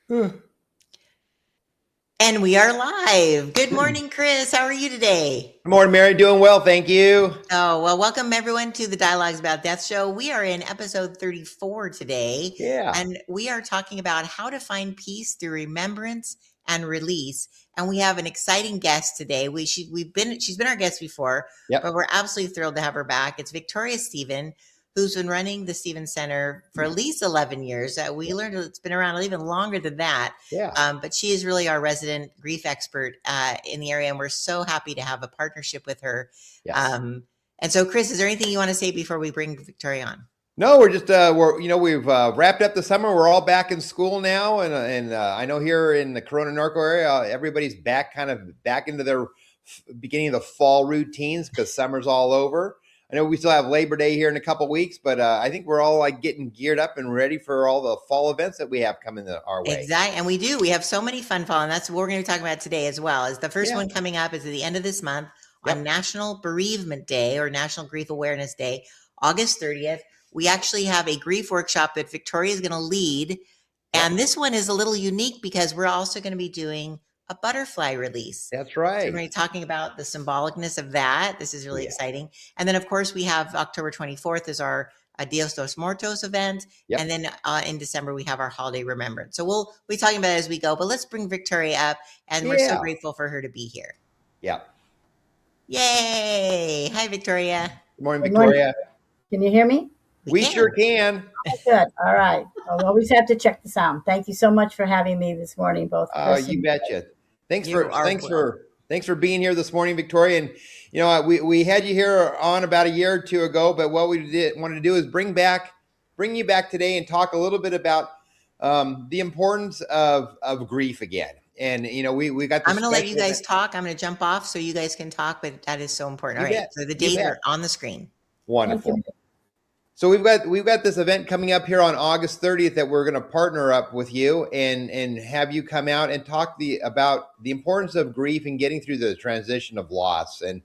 And we are live. Good morning, Chris. How are you today? Good morning, Mary. Doing well, thank you. Oh, well, welcome everyone to the Dialogues About Death show. We are in episode 34 today, Yeah, and we are talking about how to find peace through remembrance and release. And we have an exciting guest today. She's been our guest before, but yep, we're absolutely thrilled to have her back. It's Victoria Stephan, who's been running the Stephan Center for at least 11 years. We learned it's been around even longer than that. yeah, But she is really our resident grief expert in the area, and we're so happy to have a partnership with her. yes. And so, Chris, is there anything you want to say before we bring Victoria on? No, we're just we've wrapped up the summer. We're all back in school now, and I know here in the Corona Norco area, everybody's back into their beginning of the fall routines because summer's all over. I know we still have Labor Day here in a couple weeks, but I think we're all like getting geared up and ready for all the fall events that we have coming our way. Exactly. And we do. We have so many fun fall, and that's what we're going to be talking about today as well. Is the first Yeah. one coming up is at the end of this month Yep. on National Bereavement Day or National Grief Awareness Day, August 30th. We actually have a grief workshop that Victoria is going to lead. And this one is a little unique because we're also going to be doing a butterfly release. That's So we're right. going to be talking about the symbolicness of that. This is really Yeah. exciting. And then, of course, we have October 24th is our Dios dos Muertos event. Yep. And then in December, we have our holiday remembrance. So we'll be talking about it as we go. But let's bring Victoria up. And we're so Yeah. grateful for her to be here. Yeah. Yay. Hi, Victoria. Good morning, Good morning. Victoria. Can you hear me? We sure can. Good. All right. I'll always have to check the sound. Thank you so much for having me this morning, both. You betcha. Thanks You are for being here this morning, Victoria. And we had you here on about a year or two ago, but what we wanted to do is bring you back today and talk a little bit about the importance of grief again. And we got. I'm going to let you guys talk. I'm going to jump off so you guys can talk, but that is so important. All right. So the dates are on the screen. Wonderful. So we've got this event coming up here on August 30th that we're going to partner up with you and have you come out and talk about the importance of grief and getting through the transition of loss. And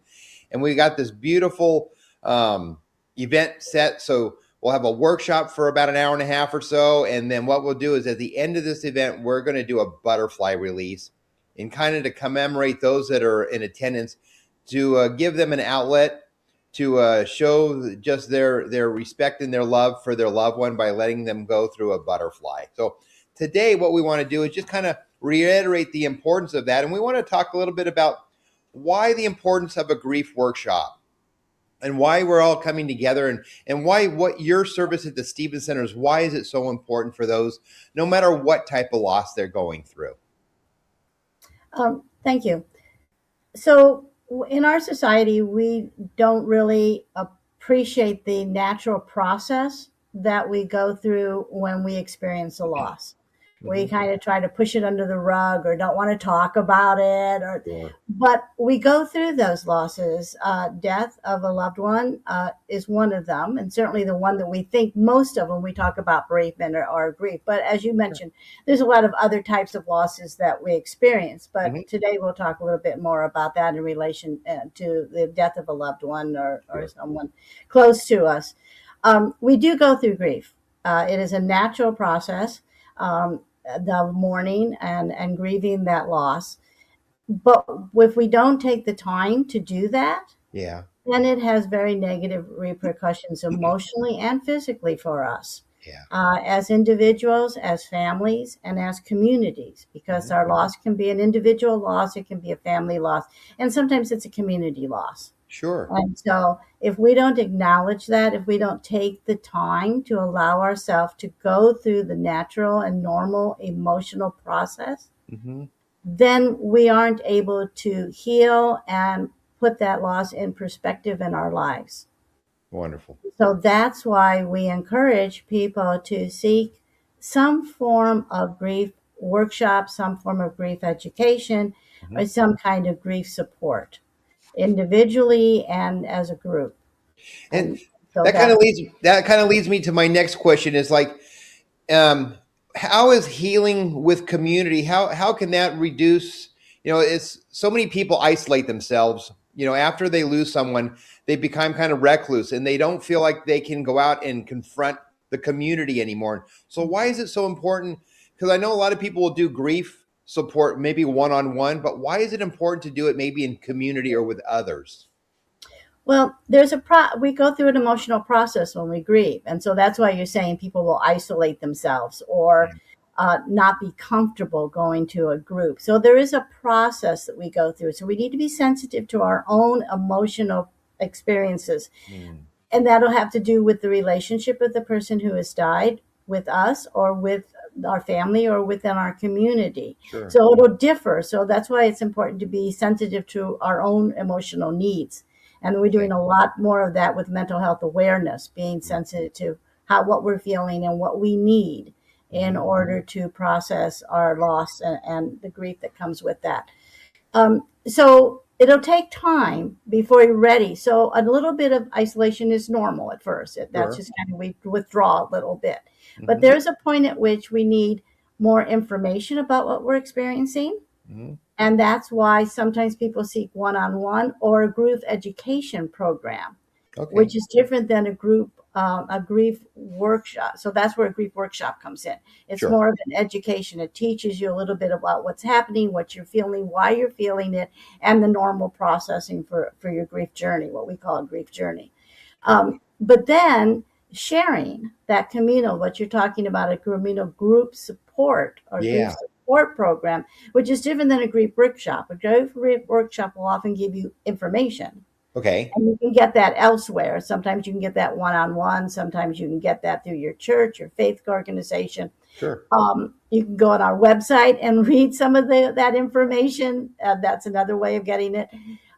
we got this beautiful event set. So we'll have a workshop for about an hour and a half or so. And then what we'll do is at the end of this event, we're going to do a butterfly release and kind of to commemorate those that are in attendance to give them an outlet to show just their respect and their love for their loved one by letting them go through a butterfly. So today what we want to do is just kind of reiterate the importance of that. And we want to talk a little bit about why the importance of a grief workshop and why we're all coming together and why what your service at the Stephan Center is, why is it so important for those, no matter what type of loss they're going through? Thank you. So in our society, we don't really appreciate the natural process that we go through when we experience a loss. We kind of try to push it under the rug or don't want to talk about it. But we go through those losses. Death of a loved one is one of them, and certainly the one that we think most of when we talk about bereavement or grief. But as you mentioned, there's a lot of other types of losses that we experience. But today we'll talk a little bit more about that in relation to the death of a loved one or someone close to us. We do go through grief. It is a natural process. The mourning and grieving that loss. But if we don't take the time to do that, then it has very negative repercussions emotionally and physically for us. As individuals, as families, and as communities, because our loss can be an individual loss, it can be a family loss, and sometimes it's a community loss. Sure. And so if we don't acknowledge that, if we don't take the time to allow ourselves to go through the natural and normal emotional process, then we aren't able to heal and put that loss in perspective in our lives. Wonderful. So that's why we encourage people to seek some form of grief workshop, some form of grief education, or some kind of grief support, individually and as a group. And so that kind of leads me to my next question is like, how is healing with community? How can that reduce, it's so many people isolate themselves, after they lose someone, they become kind of recluse and they don't feel like they can go out and confront the community anymore. So why is it so important? because I know a lot of people will do grief support maybe one-on-one, but why is it important to do it maybe in community or with others? Well, we go through an emotional process when we grieve, and so that's why you're saying people will isolate themselves or not be comfortable going to a group. So there is a process that we go through. So we need to be sensitive to our own emotional experiences, Mm, and that'll have to do with the relationship with the person who has died, with us, or with our family, or within our community. sure. So it'll differ. So that's why it's important to be sensitive to our own emotional needs. And we're Okay. doing a lot more of that with mental health awareness, being sensitive to what we're feeling and what we need in Mhm. order to process our loss and the grief that comes with that. So it'll take time before you're ready. So a little bit of isolation is normal at first. That's Sure. just kind of, we withdraw a little bit. But Hmm. there's a point at which we need more information about what we're experiencing. Hmm. And that's why sometimes people seek one-on-one or a group education program, Okay. which is different than a grief workshop. So that's where a grief workshop comes in. It's Sure. more of an education. It teaches you a little bit about what's happening, what you're feeling, why you're feeling it, and the normal processing for your grief journey, what we call a grief journey. But then sharing that communal, what you're talking about, a communal group support or grief Yeah. support program, which is different than a grief workshop. A grief workshop will often give you information, Okay. and you can get that elsewhere. Sometimes you can get that one-on-one. Sometimes you can get that through your church, your faith organization. Sure. You can go on our website and read some of that information. That's another way of getting it.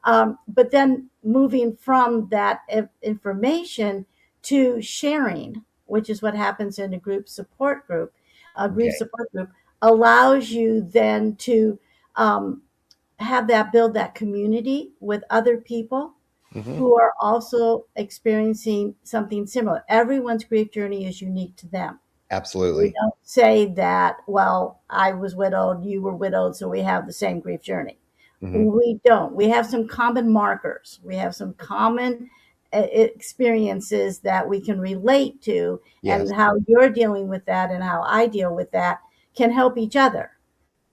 But then moving from that information to sharing, which is what happens in a grief Okay. support group, allows you then to build that community with other people Hmm. who are also experiencing something similar. Everyone's grief journey is unique to them. We Absolutely. don't say that, well, I was widowed, you were widowed, so we have the same grief journey. Hmm. We don't. We have some common markers. We have some common experiences that we can relate to, Yes. and how you're dealing with that and how I deal with that can help each other. Okay.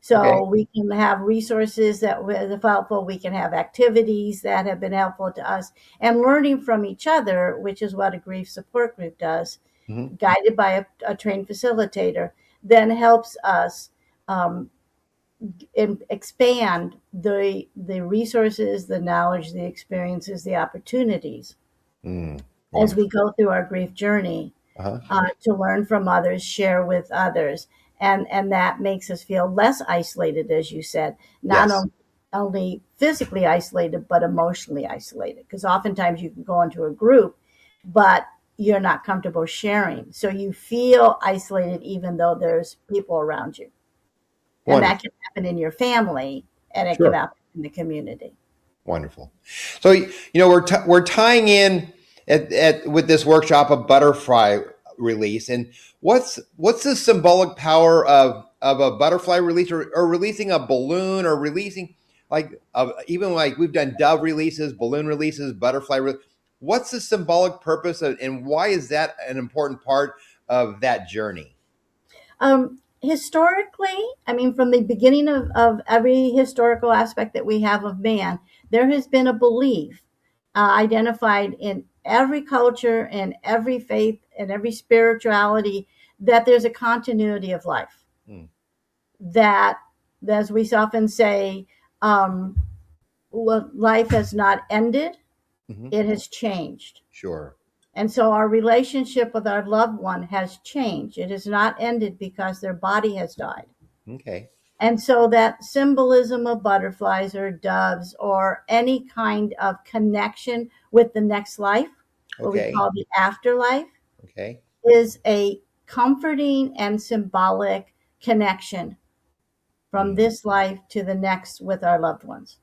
So we can have resources that were helpful. We can have activities that have been helpful to us, and learning from each other, which is what a grief support group does, Hmm. guided by a trained facilitator, then helps us um, expand the resources, the knowledge, the experiences, the opportunities Mm. as we Wonderful. go through our grief journey, Uh-huh. to learn from others, share with others. And that makes us feel less isolated, as you said, not Yes. only physically isolated, but emotionally isolated. Because oftentimes you can go into a group, but you're not comfortable sharing. So you feel isolated even though there's people around you. And that Wonderful. can happen in your family, and it can Sure. happen in the community. Wonderful. So we're tying in at with this workshop a butterfly release, and what's the symbolic power of a butterfly release, or releasing a balloon, or releasing even like we've done dove releases, balloon releases, what's the symbolic purpose and why is that an important part of that journey? Historically, I mean, from the beginning of every historical aspect that we have of man, there has been a belief identified in every culture and every faith and every spirituality that there's a continuity of life. Hmm. That, as we often say, um, well, life has not ended, Hmm. it has changed. Sure. And so our relationship with our loved one has changed. It has not ended because their body has died. Okay. And so that symbolism of butterflies or doves or any kind of connection with the next life, what we Okay. call the afterlife, Okay. is a comforting and symbolic connection from Hmm. this life to the next with our loved ones.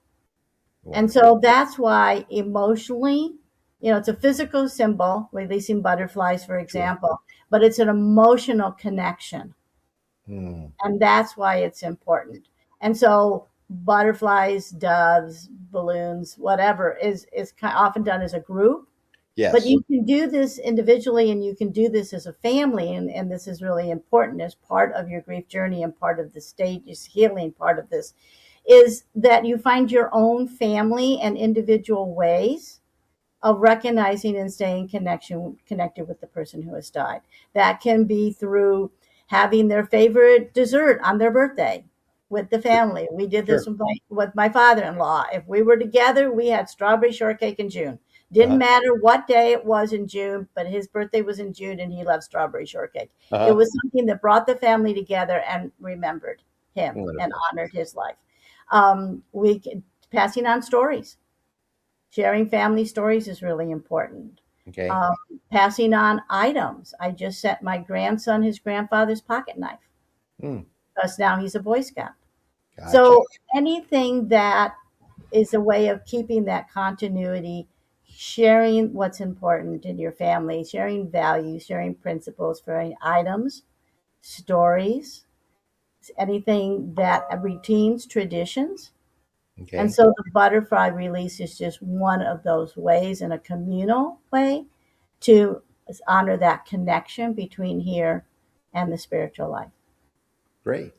And Wonderful. so that's why emotionally, it's a physical symbol, releasing butterflies, for Sure. example, but it's an emotional connection. Hmm. And that's why it's important. And so butterflies, doves, balloons, whatever is often done as a group. But Yes. you can do this individually and you can do this as a family. And this is really important as part of your grief journey and part of the stages healing part of this is that you find your own family and individual ways of recognizing and staying connected with the person who has died. That can be through having their favorite dessert on their birthday with the family. We did this Sure. with my father-in-law. If we were together, we had strawberry shortcake in June. Didn't Uh-huh. matter what day it was in June, but his birthday was in June and he loved strawberry shortcake. It Uh-huh. was something that brought the family together and remembered him and Wonderful. honored his life. We passing on stories. Sharing family stories is really important. Okay. Um, Passing on items. I just sent my grandson his grandfather's pocket knife Mm, because now he's a Boy Scout. gotcha. So anything that is a way of keeping that continuity, sharing what's important in your family, sharing values, sharing principles, sharing items, stories, anything that routines, traditions. And Okay. so the butterfly release is just one of those ways in a communal way to honor that connection between here and the spiritual life. Great.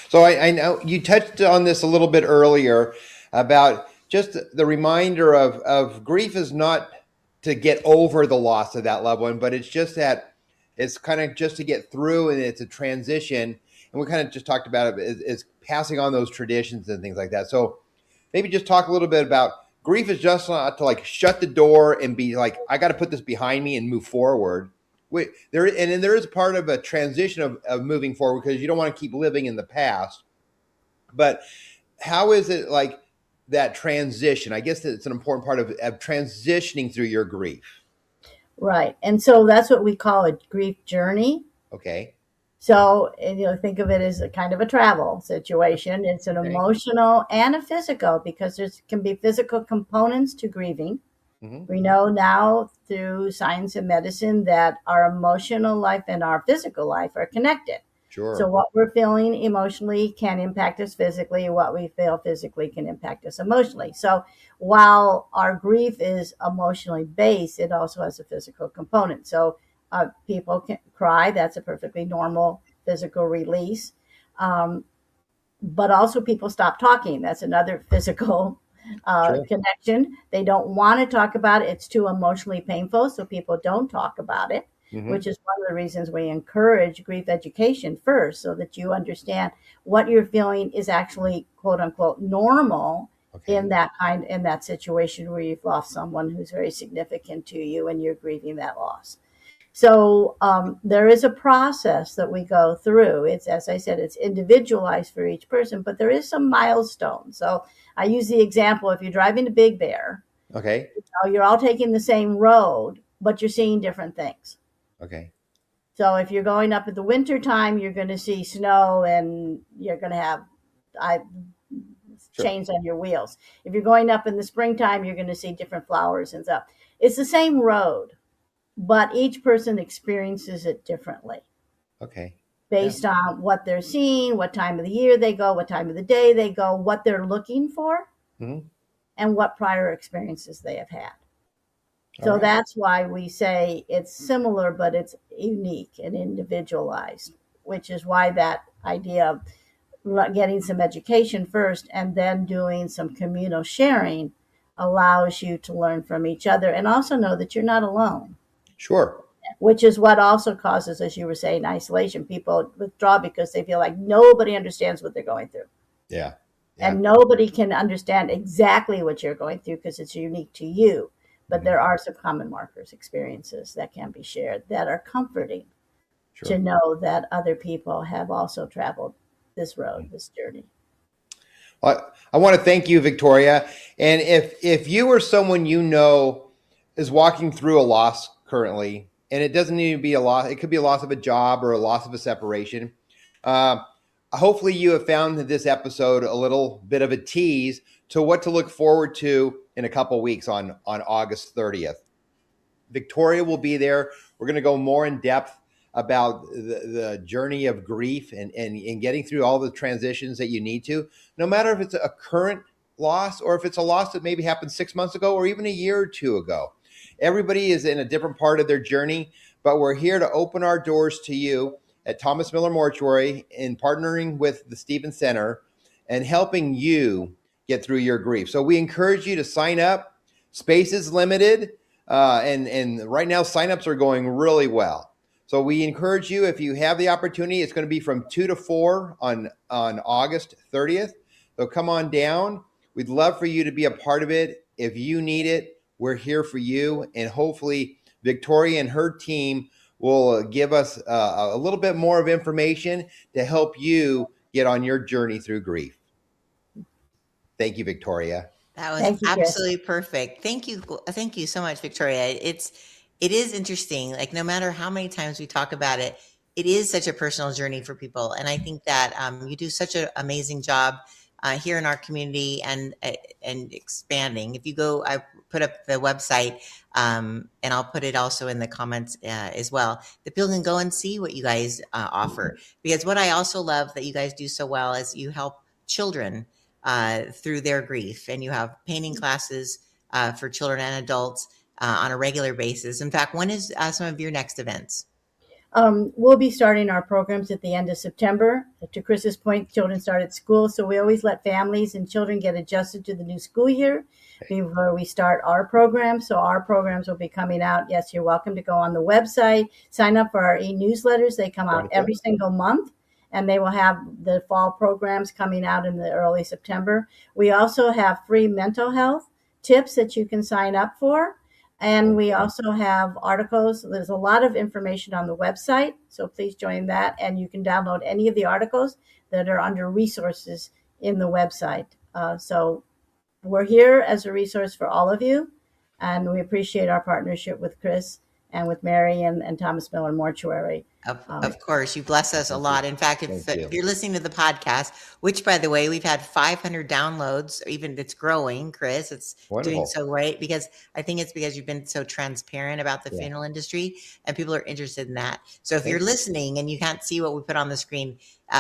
So I know you touched on this a little bit earlier about just the reminder of grief is not to get over the loss of that loved one, but it's just that it's kind of just to get through and it's a transition. And we kind of just talked about it is passing on those traditions and things like that. So maybe just talk a little bit about grief is just not to like shut the door and be like, I got to put this behind me and move forward. Wait, there is part of a transition of moving forward because you don't want to keep living in the past. But how is it like that transition? I guess it's an important part of transitioning through your grief. Right. And so that's what we call a grief journey. Okay. So, think of it as a kind of a travel situation. It's an Okay. emotional and a physical because there can be physical components to grieving. Hmm. We know now through science and medicine that our emotional life and our physical life are connected. So Sure. what we're feeling emotionally can impact us physically. What we feel physically can impact us emotionally. So while our grief is emotionally based, it also has a physical component. So people can cry. That's a perfectly normal physical release. Um, but also people stop talking. That's another physical Sure. connection. They don't want to talk about it. It's too emotionally painful, so people don't talk about it, Hmm. which is one of the reasons we encourage grief education first, so that you understand what you're feeling is actually quote unquote normal Okay. in that situation where you've lost someone who's very significant to you and you're grieving that loss. So there is a process that we go through. It's, as I said, it's individualized for each person, but there is some milestones. So I use the example: if you're driving to Big Bear, Okay. you're all taking the same road, but you're seeing different things. Okay. So if you're going up in the winter time, you're going to see snow and you're going to have I, Sure. chains on your wheels. If you're going up in the springtime, you're going to see different flowers and stuff. It's the same road, but each person experiences it differently Okay. Yeah. based on what they're seeing, what time of the year they go, what time of the day they go, what they're looking for, Hmm. and what prior experiences they have had. All So right. that's why we say it's similar, but it's unique and individualized, which is why that idea of getting some education first and then doing some communal sharing allows you to learn from each other and also know that you're not alone, Sure. which is what also causes, as you were saying, isolation. People withdraw because they feel like nobody understands what they're going through. Yeah. Yeah. And nobody can understand exactly what you're going through because it's unique to you. But Hmm. there are some common markers, experiences that can be shared that are comforting to Sure. know that other people have also traveled this road, this journey. I want to thank you, Victoria. And if you or someone you know is walking through a loss currently, and it doesn't need to be a loss, it could be a loss of a job or a loss of a separation. Uh, Hopefully, you have found this episode a little bit of a tease to what to look forward to in a couple weeks on August 30th. Victoria will be there. We're going to go more in depth about the journey of grief and getting through all the transitions that you need to, no matter if it's a current loss or if it's a loss that maybe happened 6 months ago or even a year or two ago. Everybody is in a different part of their journey, but we're here to open our doors to you at Thomas Miller Mortuary in partnering with the Stephan Center and helping you get through your grief. So we encourage you to sign up. Space is limited, and right now signups are going really well. So we encourage you, if you have the opportunity, it's going to be from 2 to 4 on August 30th. So come on down. We'd love for you to be a part of it. If you need it, we're here for you. And hopefully Victoria and her team will give us a little bit more of information to help you get on your journey through grief. Thank you, Victoria. That was Thank you, Chris. absolutely perfect. Thank you. Thank you so much, Victoria. It is interesting. Like, no matter how many times we talk about it, it is such a personal journey for people. And I think that you do such an amazing job here in our community and expanding. If you go, I put up the website and I'll put it also in the comments as well, that people can go and see what you guys offer. Because what I also love that you guys do so well is you help children through their grief, and you have painting classes for children and adults on a regular basis. In fact, when is some of your next events? We'll be starting our programs at the end of September. To Chris's point, children start at school, so we always let families and children get adjusted to the new school year before we start our program. So our programs will be coming out. Yes, you're welcome to go on the website, sign up for our e-newsletters. They come out every single month, and they will have the fall programs coming out in the early September. We also have free mental health tips that you can sign up for. And we also have articles. There's a lot of information on the website, so please join that. And you can download any of the articles that are under resources in the website. So we're here as a resource for all of you, and we appreciate our partnership with Chris and with Mary and Thomas Miller Mortuary. Of course, you bless us a lot. In fact, if you're listening to the podcast, which, by the way, we've had 500 downloads, even it's growing, Chris, it's doing so great, because I think it's because you've been so transparent about the funeral industry, and people are interested in that. So if you're listening and you can't see what we put on the screen,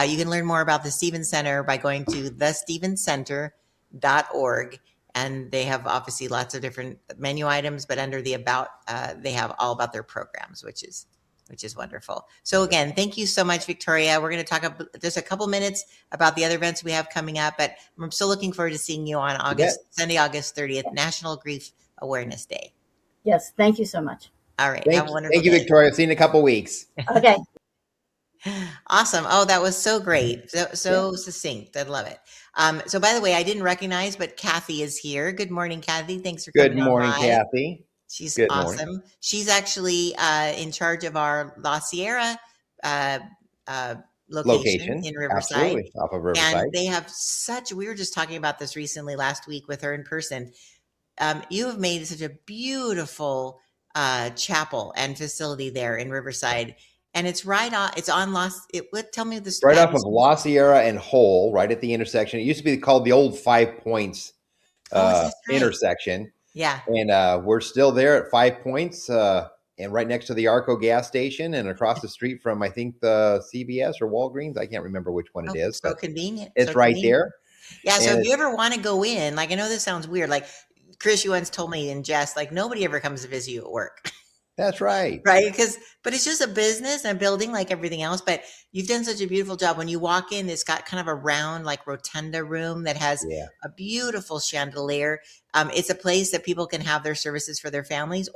you can learn more about the Stephan Center by going to thestephancenter.org. And they have obviously lots of different menu items, but under the about, they have all about their programs, which is wonderful. So again, thank you so much, Victoria. We're going to talk just a couple minutes about the other events we have coming up, but I'm still looking forward to seeing you on Sunday, August 30th, National Grief Awareness Day. Yes, thank you so much. All right, have a wonderful Thank you, day. Victoria. See you in a couple weeks. Okay. Awesome. Oh, that was so great. So succinct. I love it. So by the way, I didn't recognize, but Kathy is here. Good morning, Kathy. Thanks for coming. Good morning, on Kathy. She's awesome. She's actually in charge of our La Sierra location in Riverside. Absolutely, off of Riverside. And they have we were just talking about this recently last week with her in person. You have made such a beautiful chapel and facility there in Riverside. And it's tell me the right off of La Sierra and Hole, right at the intersection. It used to be called the old 5 Points intersection. Yeah. And we're still there at 5 Points and right next to the Arco gas station and across the street from, I think, the CVS or Walgreens. I can't remember which one it is. So convenient. It's right there. Yeah. So if you ever want to go in, like, I know this sounds weird. Like Chris, you once told me in jest, like, nobody ever comes to visit you at work. That's right. Right. But it's just a business and a building like everything else. But you've done such a beautiful job. When you walk in, it's got kind of a round, like, rotunda room that has a beautiful chandelier. It's a place that people can have their services for their families,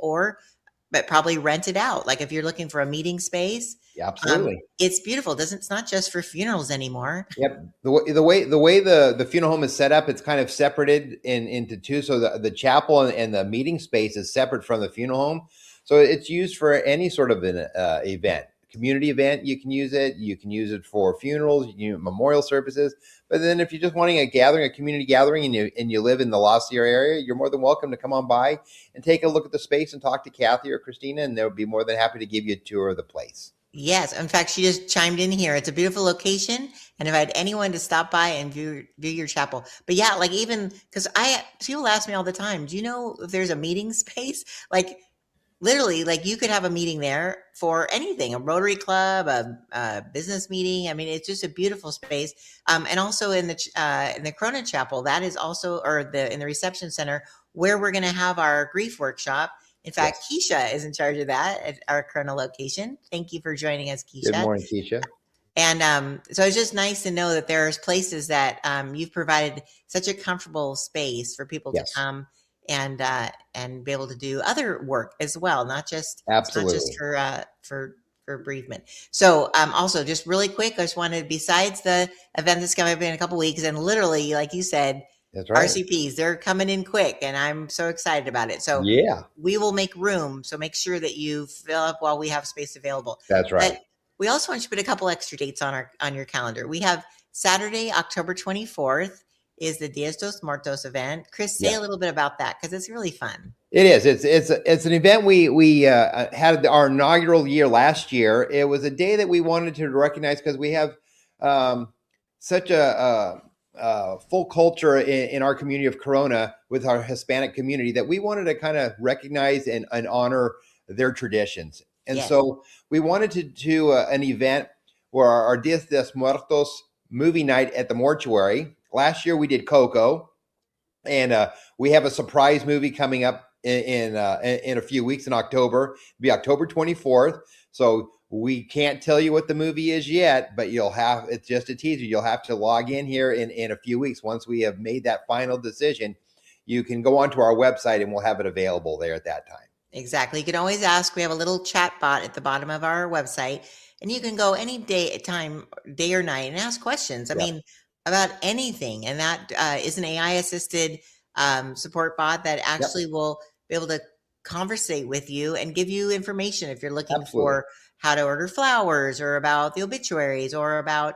but probably rent it out. Like if you're looking for a meeting space. Yeah, absolutely. It's beautiful. It's not just for funerals anymore. Yep. The way the funeral home is set up, it's kind of separated into two. So the chapel and the meeting space is separate from the funeral home. So it's used for any sort of an event, community event. You can use it. You can use it for funerals, memorial services. But then if you're just wanting a community gathering, and you live in the La Sierra area, you're more than welcome to come on by and take a look at the space and talk to Kathy or Christina, and they'll be more than happy to give you a tour of the place. Yes. In fact, she just chimed in here. It's a beautiful location, and invite anyone to stop by and view your chapel. But yeah, like, even because people ask me all the time, do you know if there's a meeting space? Like, literally, like, you could have a meeting there for anything, a Rotary Club, a business meeting. I mean, it's just a beautiful space. And also in the Cronin Chapel, that is also, in the reception center, where we're going to have our grief workshop. In fact, Keisha is in charge of that at our Corona location. Thank you for joining us, Good Keisha. morning, Keisha. And so it's just nice to know that there's places that you've provided such a comfortable space for people to Yes, come and be able to do other work as well. It's not just absolutely. for bereavement. So also just really quick, I just wanted, besides the event that's coming up in a couple weeks, and literally, like you said, That's right. RCPs, they're coming in quick, and I'm so excited about it. So Yeah, we will make room. So make sure that you fill up while we have space available. that's But right. we also want you to put a couple extra dates on your calendar. We have Saturday, October 24th is the Dias dos Muertos event. Chris, say a Yes. little bit about that because it's really fun. It is. It's an event we had our inaugural year last year. It was a day that we wanted to recognize because we have such a full culture in our community of Corona with our Hispanic community that we wanted to kind of recognize and honor their traditions. And Yes. so we wanted to do an event where our Dias de Muertos movie night at the mortuary. Last year we did Coco, and we have a surprise movie coming up in a few weeks in October. It'll be October 24th. So we can't tell you what the movie is yet, but it's just a teaser. You'll have to log in here in a few weeks. Once we have made that final decision, you can go onto our website and we'll have it available there at that time. Exactly. You can always ask. We have a little chat bot at the bottom of our website, and you can go any day, time, day or night, and ask questions. I Yep. mean, about anything. And that is an AI assisted support bot that actually will be able to conversate with you and give you information if you're looking Absolutely. for how to order flowers or about the obituaries or about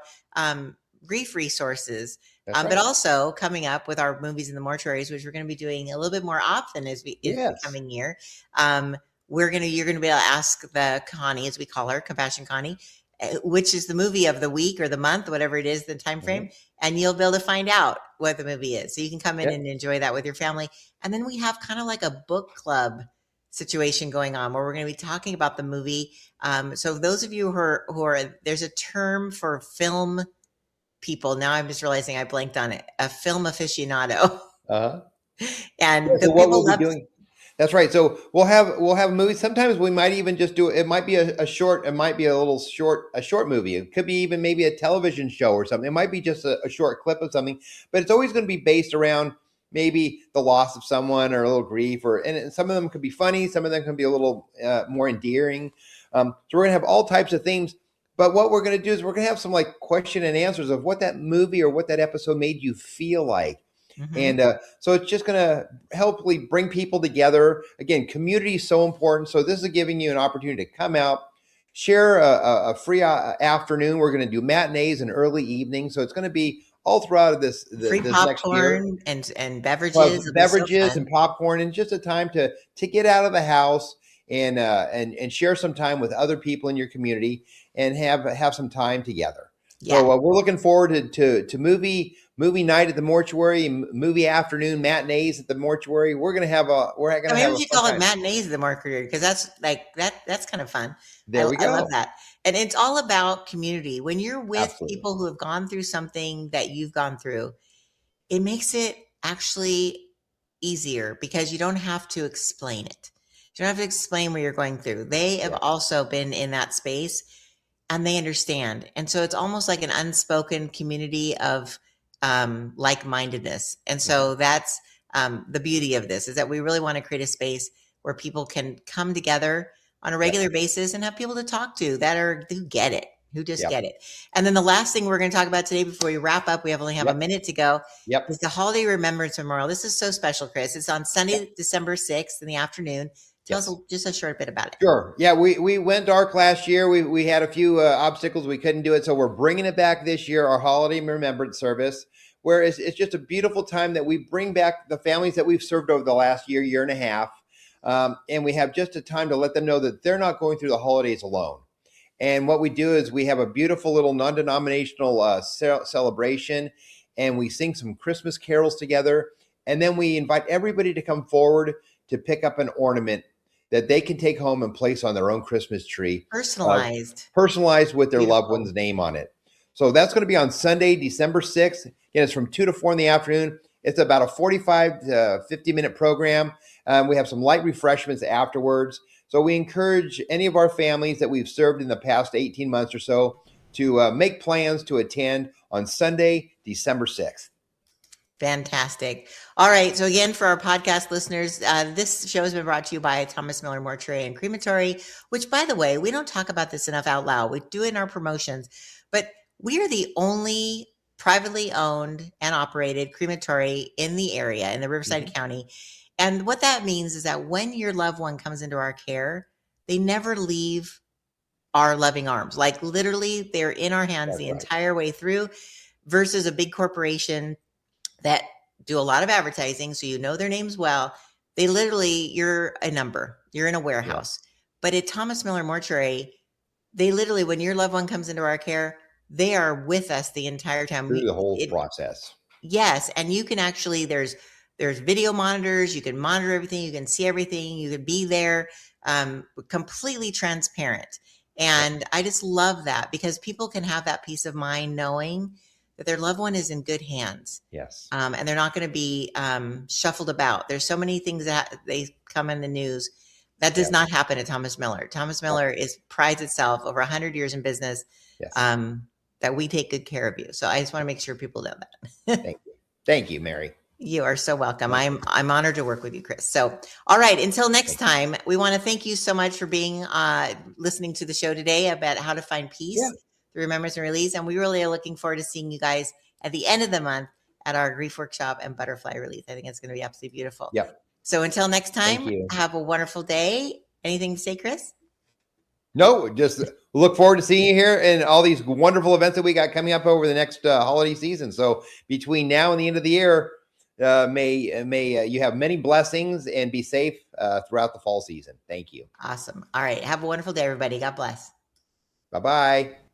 grief resources. That's But right. also coming up with our movies in the mortuaries, which we're going to be doing a little bit more often as the Yes. coming year. You're going to be able to ask the Connie, as we call her, Compassion Connie, which is the movie of the week or the month, whatever it is, the time frame, and you'll be able to find out what the movie is. So you can come in Yep. and enjoy that with your family. And then we have kind of like a book club situation going on where we're going to be talking about the movie. So those of you who are there's a term for film people. Now I'm just realizing I blanked on it. A film aficionado. Uh-huh. And Yeah, the so what people we'll love be doing. That's right. So we'll have movies. Sometimes we might even just do it. It might be a short. It might be a short movie. It could be even maybe a television show or something. It might be just a short clip of something. But it's always going to be based around maybe the loss of someone or a little grief, and some of them could be funny. Some of them can be a little more endearing. So we're going to have all types of themes. But what we're going to do is we're going to have some like question and answers of what that movie or what that episode made you feel like. Mhm. And so it's just going to helpfully bring people together. Again, community is so important. So this is giving you an opportunity to come out, share a free afternoon. We're going to do matinees and early evening. So it's going to be all throughout this Free this next year. popcorn and beverages. We'll have It'll be so beverages fun. and popcorn, and just a time to get out of the house and share some time with other people in your community and have some time together. Yeah. So we're looking forward to movie night at the mortuary, movie afternoon matinees at the mortuary. We're gonna have a Maybe we a should fun call it time. matinees of the Mercury because that's like that's kind of fun. There we I love go. that. And it's all about community. When you're with Absolutely. people who have gone through something that you've gone through, it makes it actually easier because you don't have to explain it. You don't have to explain what you're going through. They have Yeah. also been in that space and they understand. And so it's almost like an unspoken community of like-mindedness. And so that's the beauty of this is that we really want to create a space where people can come together on a regular basis and have people to talk to who get it, who just Yep. get it. And then the last thing we're going to talk about today before we wrap up, we only have a minute to go, Yep. is the Holiday Remembrance Memorial. This is so special, Chris. It's on Sunday, December 6th in the afternoon. Tell us just a short bit about it. Sure. Yeah, we went dark last year. We had a few obstacles. We couldn't do it. So we're bringing it back this year, our Holiday Remembrance service, where it's just a beautiful time that we bring back the families that we've served over the last year and a half. And we have just a time to let them know that they're not going through the holidays alone. And what we do is we have a beautiful little non-denominational celebration, and we sing some Christmas carols together. And then we invite everybody to come forward to pick up an ornament that they can take home and place on their own Christmas tree. Personalized. Personalized with their loved Beautiful. one's name on it. So that's going to be on Sunday, December 6th. Again, it's from 2 to 4 in the afternoon. It's about a 45 to 50-minute program. We have some light refreshments afterwards. So we encourage any of our families that we've served in the past 18 months or so to make plans to attend on Sunday, December 6th. Fantastic. All right. So again, for our podcast listeners, this show has been brought to you by Thomas Miller Mortuary and Crematory, which, by the way, we don't talk about this enough out loud. We do it in our promotions, but we are the only privately owned and operated crematory in the area, in the Riverside County. And what that means is that when your loved one comes into our care, they never leave our loving arms. Like literally, they're in our hands That's the right. entire way through, versus a big corporation that do a lot of advertising, so you know their names well. They literally, you're a number, you're in a warehouse. But at Thomas Miller Mortuary, they literally, when your loved one comes into our care, they are with us the entire time. Through the whole process. Yes, and you can actually, there's video monitors, you can monitor everything, you can see everything, you can be there, completely transparent. And I just love that, because people can have that peace of mind knowing that their loved one is in good hands. Yes. And they're not going to be shuffled about. There's so many things that they come in the news. That does not happen at Thomas Miller. Thomas Miller prides itself over 100 years in business, that we take good care of you. So I just want to make sure people know that. Thank you. Thank you, Mary. You are so welcome. I'm honored to work with you, Chris. So, all right. Until next time, we want to thank you so much for being listening to the show today about how to find peace through remembrance and release. And we really are looking forward to seeing you guys at the end of the month at our grief workshop and butterfly release. I think it's going to be absolutely beautiful. Yep. So until next time, Thank you. have a wonderful day. Anything to say, Chris? No, just look forward to seeing you here and all these wonderful events that we got coming up over the next holiday season. So between now and the end of the year, may you have many blessings and be safe throughout the fall season. Thank you. Awesome. All right. Have a wonderful day, everybody. God bless. Bye-bye.